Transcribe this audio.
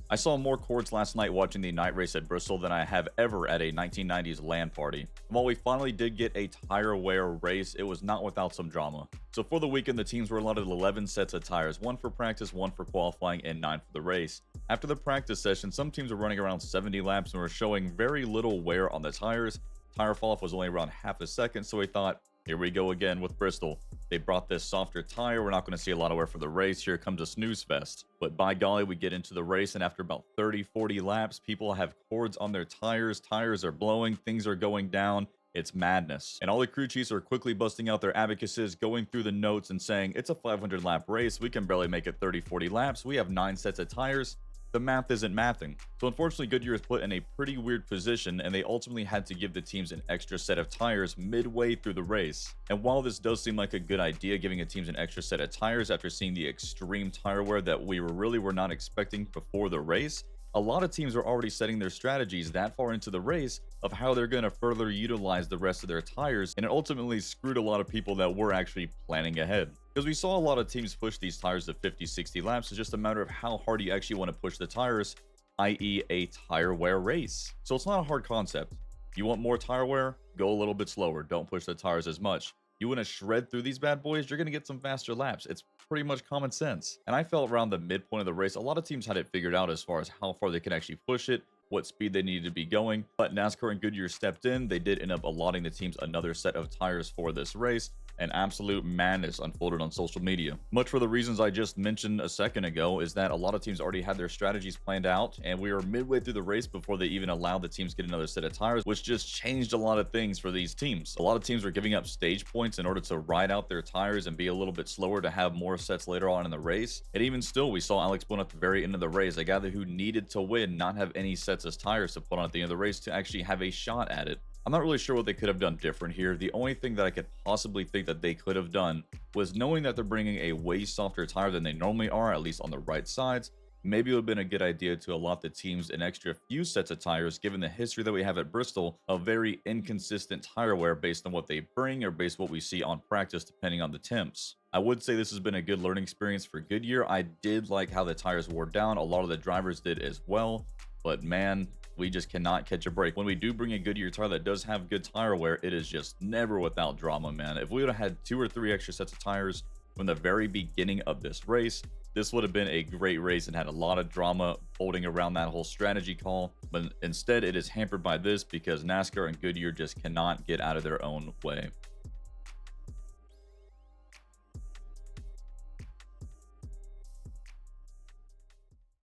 I saw more cords last night watching the night race at Bristol than I have ever at a 1990s LAN party. And while we finally did get a tire wear race, it was not without some drama. So for the weekend, the teams were allotted 11 sets of tires, 1 for practice, 1 for qualifying, and 9 for the race. After the practice session, some teams were running around 70 laps and were showing very little wear on the tires. Tire fall off was only around half a second, so we thought, here we go again with Bristol. They brought this softer tire. We're not going to see a lot of wear for the race. Here comes a snooze fest. But by golly, we get into the race, and after about 30-40 laps, people have cords on their tires. Tires are blowing. Things are going down. It's madness. And all the crew chiefs are quickly busting out their abacuses, going through the notes and saying, it's a 500-lap race. We can barely make it 30-40 laps. We have 9 sets of tires. The math isn't mathing. So unfortunately, Goodyear is put in a pretty weird position, and they ultimately had to give the teams an extra set of tires midway through the race. And while this does seem like a good idea, giving the teams an extra set of tires after seeing the extreme tire wear that we were not expecting before the race, a lot of teams are already setting their strategies that far into the race of how they're going to further utilize the rest of their tires, and it ultimately screwed a lot of people that were actually planning ahead. Because we saw a lot of teams push these tires to 50-60 laps. It's just a matter of how hard you actually want to push the tires, i.e. a tire wear race. So it's not a hard concept. You want more tire wear? Go a little bit slower. Don't push the tires as much. You want to shred through these bad boys? You're going to get some faster laps. It's pretty much common sense. And I felt around the midpoint of the race, a lot of teams had it figured out as far as how far they can actually push it, what speed they needed to be going. But NASCAR and Goodyear stepped in. They did end up allotting the teams another set of tires for this race. And absolute madness unfolded on social media. Much for the reasons I just mentioned a second ago is that a lot of teams already had their strategies planned out, and we were midway through the race before they even allowed the teams to get another set of tires, which just changed a lot of things for these teams. A lot of teams were giving up stage points in order to ride out their tires and be a little bit slower to have more sets later on in the race. And even still, we saw Alex Bowman at the very end of the race, a guy who needed to win, not have any sets of tires to put on at the end of the race to actually have a shot at it. I'm not really sure what they could have done different here. The only thing that I could possibly think that they could have done was knowing that they're bringing a way softer tire than they normally are, at least on the right sides. Maybe it would have been a good idea to allot the teams an extra few sets of tires, given the history that we have at Bristol of very inconsistent tire wear based on what they bring or based on what we see on practice, depending on the temps. I would say this has been a good learning experience for Goodyear. I did like how the tires wore down. A lot of the drivers did as well. But man, we just cannot catch a break. When we do bring a Goodyear tire that does have good tire wear, it is just never without drama, man. If we would have had 2 or 3 extra sets of tires from the very beginning of this race, this would have been a great race and had a lot of drama folding around that whole strategy call. But instead, it is hampered by this because NASCAR and Goodyear just cannot get out of their own way.